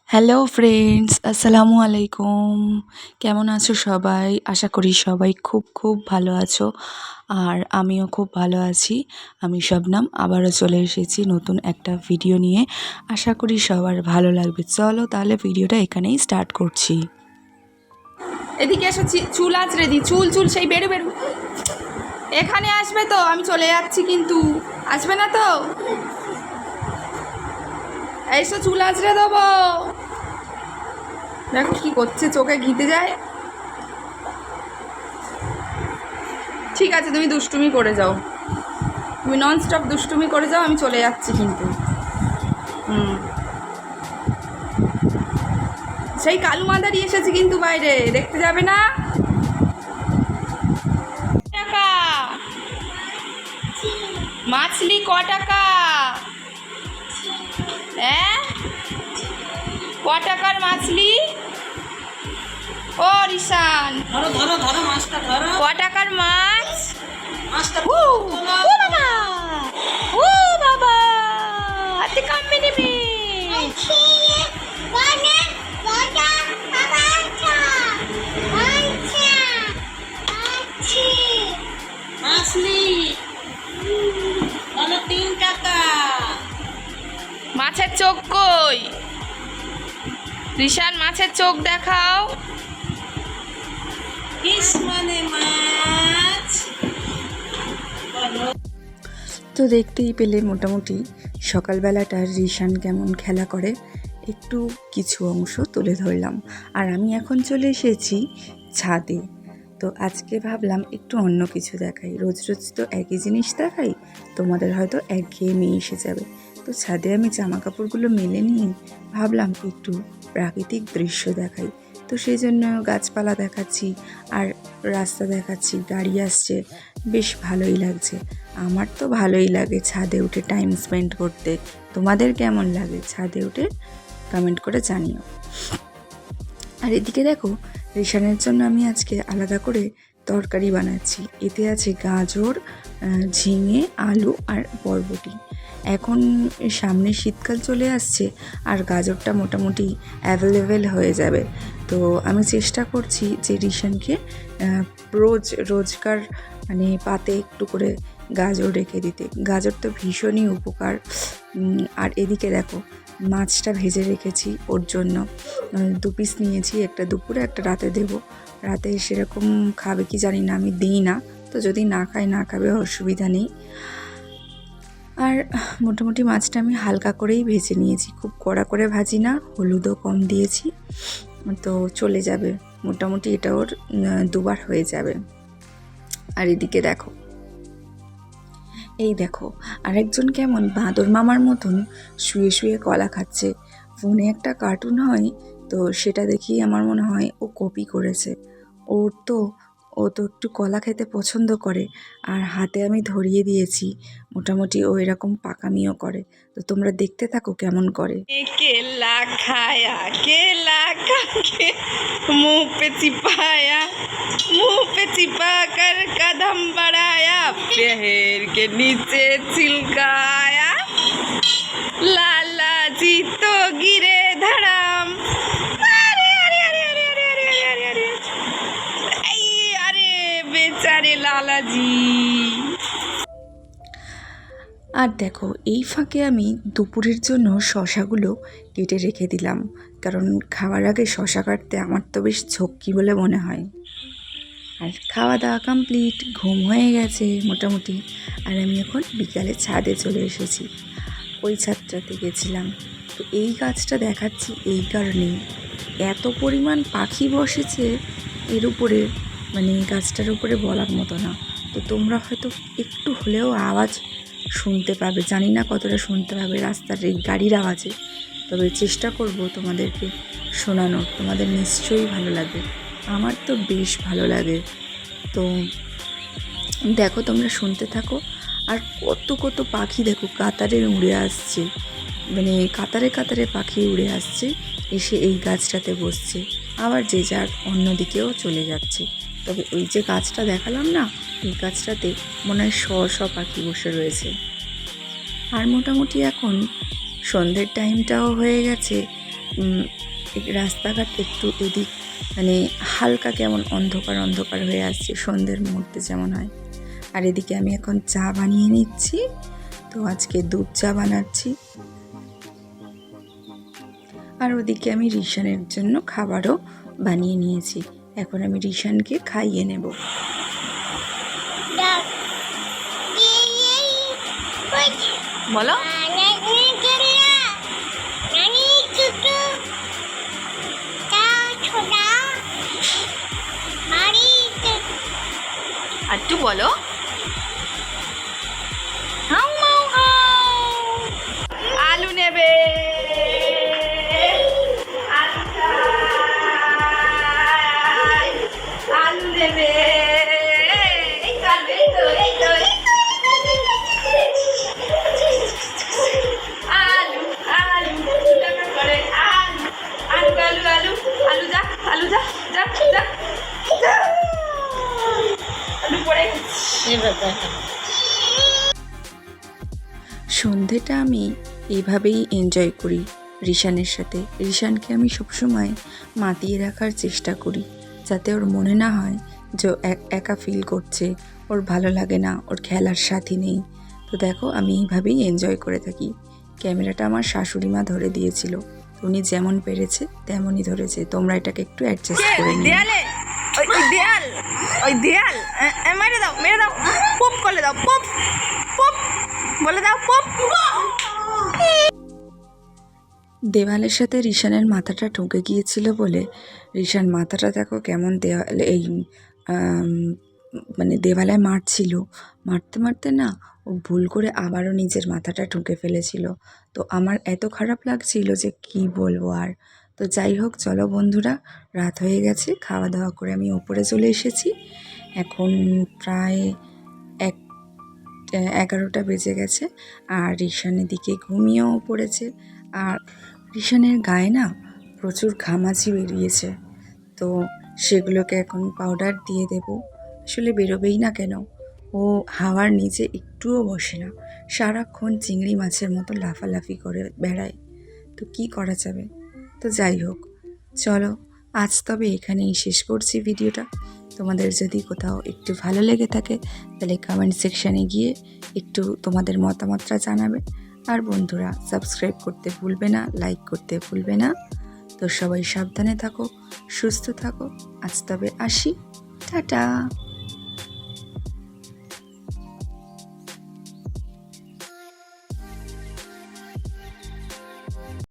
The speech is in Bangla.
হ্যালো ফ্রেন্ডস, আসসালামু আলাইকুম। কেমন আছো সবাই? আশা করি সবাই খুব খুব ভালো আছো। আর আমিও খুব ভালো আছি। আমি শবনম আবারও চলে এসেছি নতুন একটা ভিডিও নিয়ে। আশা করি সবার ভালো লাগবে। চলো তাহলে ভিডিওটা এখানেই স্টার্ট করছি। এদিকে এসো, চুল আঁচড়ে দি। চুল চুল সেই বেরো বেরো, এখানে আসবে তো? আমি চলে যাচ্ছি, কিন্তু আসবে না তো? এইসো, চুল আঁচড়ে দেবো। দেখো কি করছে, চোখে ঘিতে যায়। ঠিক আছে, তুমি দুষ্টুমি করে যাও, তুমি নন স্টপ দুষ্টুমি করে যাও, আমি চলে যাচ্ছি কিন্তু। সেই কালু মাদারি এসেছে কিন্তু বাইরে, দেখতে যাবে না? টাকা মাছলি ক টাকা? হ্যাঁ, ক টাকার মাছলি? ও রিশান, ধরো ধরো ধরো মাছটা ধরো। ক টাকার মাছ? মাছটা ও বাবা, ও বাবা, হাতে কামড়ে নেবে। মাছলি ধরো 3 টাকা। মাছের চোখ কই? রিশান, মাছের চোখ দেখাও। ফিশ মানে মাছ। তো দেখতেই পেলে মোটামুটি সকালবেলাটা রিশান কেমন খেলা করে একটু কিছু অংশ তুলে ধরলাম। আর আমি এখন চলে এসেছি ছাদে। তো আজকে ভাবলাম একটু অন্য কিছু দেখাই। রোজ রোজ তো একই জিনিস দেখাই, তোমাদের হয়তো একঘেয়েমি এসে যাবে। তো ছাদে আমি জামা কাপড়গুলো মেলে নিয়ে ভাবলাম একটু প্রাকৃতিক দৃশ্য দেখাই। তো সেই জন্য গাছপালা দেখাচ্ছি আর রাস্তা দেখাচ্ছি, গাড়ি আসছে, বেশ ভালোই লাগছে। আমার তো ভালোই লাগে ছাদে উঠে টাইম স্পেন্ড করতে। তোমাদের কেমন লাগে ছাদে উঠে কমেন্ট করে জানিও। আর এদিকে দেখো, রেশনের জন্য আমি আজকে আলাদা করে তরকারি বানাচ্ছি। এতে আছে গাজর, ঝিঙে, আলু আর বরবটি। এখন সামনে শীতকাল চলে আসছে আর গাজরটা মোটামুটি অ্যাভেলেবেল হয়ে যাবে। তো আমি চেষ্টা করছি যে রিশানকে রোজকার মানে পাতে একটু করে গাজর রেখে দিতে। গাজর তো ভীষণই উপকার। আর এদিকে দেখো, মাছটা ভেজে রেখেছি ওর জন্য। 2 পিস নিয়েছি, একটা দুপুরে একটা রাতে দেব। রাতে সেরকম খাবে কি জানি না, আমি দিই না। তো যদি না খায় না খাবে, অসুবিধা নেই। আর মোটামুটি মাছটা আমি হালকা করেই ভেজে নিয়েছি, খুব কড়া করে ভাজি না, হলুদও কম দিয়েছি। তো চলে যাবে মোটামুটি, এটা ওর 2 বার হয়ে যাবে। আর এদিকে দেখো, এই দেখো আরেকজন কেমন বাঁদর মামার মতন শুয়ে শুয়ে কলা খাচ্ছে। ফোনে একটা কার্টুন হয়, তো সেটা দেখেই আমার মনে হয় ও কপি করেছে। ও তো একটু কলা খেতে পছন্দ করে, আর হাতে আমি ধরিয়ে দিয়েছি। মোটামুটি ও এরকম পাকামিও করে। তো তোমরা দেখতে থাকো কেমন করে। केला खाया, केला खा के मुंह पे चिपाया, मुंह पे चिपा कर कदम बढ़ाया, पैर के नीचे छिलकाया, लाला जी तो गिरे धड़ाम। अरे अरे अरे अरे अरे अरे अरे अरे अरे बेचारे लाला जी। আর দেখো, এই ফাঁকে আমি দুপুরের জন্য শশাগুলো কেটে রেখে দিলাম, কারণ খাওয়ার আগে শশা কাটতে আমার তো বেশ ঝক্কি বলে মনে হয়। আর খাওয়া দাওয়া কমপ্লিট, ঘুম হয়ে গেছে মোটামুটি। আর আমি এখন বিকালে ছাদে চলে এসেছি। ওই ছাদটাতে গেছিলাম। তো এই গাছটা দেখাচ্ছি এই কারণেই, এত পরিমাণ পাখি বসেছে এর উপরে, মানে গাছটার উপরে বলার মতো না। তো তোমরা হয়তো একটু হলেও আওয়াজ শুনতে পাবে, জানি না কতটা শুনতে পাবে রাস্তার এই গাড়ির আওয়াজে, তবে চেষ্টা করব তোমাদেরকে শোনানোর। তোমাদের নিশ্চয়ই ভালো লাগবে, আমার তো বেশ ভালো লাগে। তো দেখো, তোমরা শুনতে থাকো। আর কত কত পাখি দেখো কাতারে উড়ে আসছে, মানে কাতারে কাতারে পাখি উড়ে আসছে, এসে এই গাছটাতে বসছে, আবার যে যার অন্যদিকেও চলে যাচ্ছে। তবে ওই যে গাছটা দেখালাম না, এই গাছটাতে মনে হয় শ পাখি বসে রয়েছে। আর মোটামুটি এখন সন্ধ্যের টাইমটাও হয়ে গেছে, রাস্তাঘাট একটু এদিক মানে হালকা কেমন অন্ধকার অন্ধকার হয়ে আসছে সন্ধ্যের মুহূর্তে যেমন হয়। আর এদিকে আমি এখন চা বানিয়ে নিচ্ছি। তো আজকে দুধ চা বানাচ্ছি। আর ওদিকে আমি রিশানের জন্য খাবারও বানিয়ে নিয়েছি। এখন আমি রিশানকে খাইয়ে নেব। বলো আর একটু বলো। হাউ মাউ হাউ। আলু নেবে, আলু চাই, আলু নেবে। এই তো আলু, এই তো, এই তো, এই তো। আলু আলু টাকা করে আলু আলু আলু আলু আলু যা, আলু যা, যা যা যা। আলু পড়ে গেছে। সন্ধেটা আমি এইভাবেই এনজয় করি রিশানের সাথে। রিশানকে আমি সবসময় মাতিয়ে রাখার চেষ্টা করি, যাতে ওর মনে না হয় যে একা ফিল করছে, ওর ভালো লাগে না, ওর খেলার সাথী নেই। তো দেখো আমি এইভাবেই এনজয় করে থাকি। ক্যামেরাটা আমার শাশুড়ি মা ধরে দিয়েছিল, উনি যেমন পেরেছে তেমনই ধরেছে। তোমরা এটাকে একটু অ্যাডজাস্ট করে নিও। দেয়ালে ওই দেয়াল, ওই দেয়াল মেরে দাও, মেরে দাও, পুপ করে দাও, পুপ পুপ বলে দাও, পুপ। দেওয়ালের সাথে রিশানের মাথাটা ঠুকে গিয়েছিল বলে রিশান মাথাটা দেখো কেমন দেওয়ালে এই মানে দেওয়ালে মারছিল। মারতে মারতে না ও ভুল করে আবারও নিজের মাথাটা ঠুকে ফেলেছিল। তো আমার এত খারাপ লাগছিল যে কি বলবো আর। তো যাই হোক, চলো বন্ধুরা, রাত হয়ে গেছে, খাওয়া দাওয়া করে আমি উপরে চলে এসেছি। এখন প্রায় 11টা বেজে গেছে। আর রিশানের দিকে ঘুমিয়েও পড়েছে। আর রিশানের গায়ে না প্রচুর ঘামাচি বেরিয়েছে, তো সেগুলোকে এখন পাউডার দিয়ে দেব। আসলে বেরোবেই না কেন, ও হাওয়ার নিচে একটুও বসে না, সারাক্ষণ চিংড়ি মাছের মতো লাফালাফি করে বেড়ায়। তো কি করা যাবে। তো যাই হোক, চলো আজ তবে এখানেই শেষ করছি ভিডিওটা। তোমাদের যদি কোথাও একটু ভালো লেগে থাকে তাহলে কমেন্ট সেকশানে গিয়ে একটু তোমাদের মতামতটা জানাবে। আর বন্ধুরা, সাবস্ক্রাইব করতে ভুলবে না, লাইক করতে ভুলবে না। তো সবাই সাবধানে থাকো, সুস্থ থাকো। আজ তবে আসি, টাটা।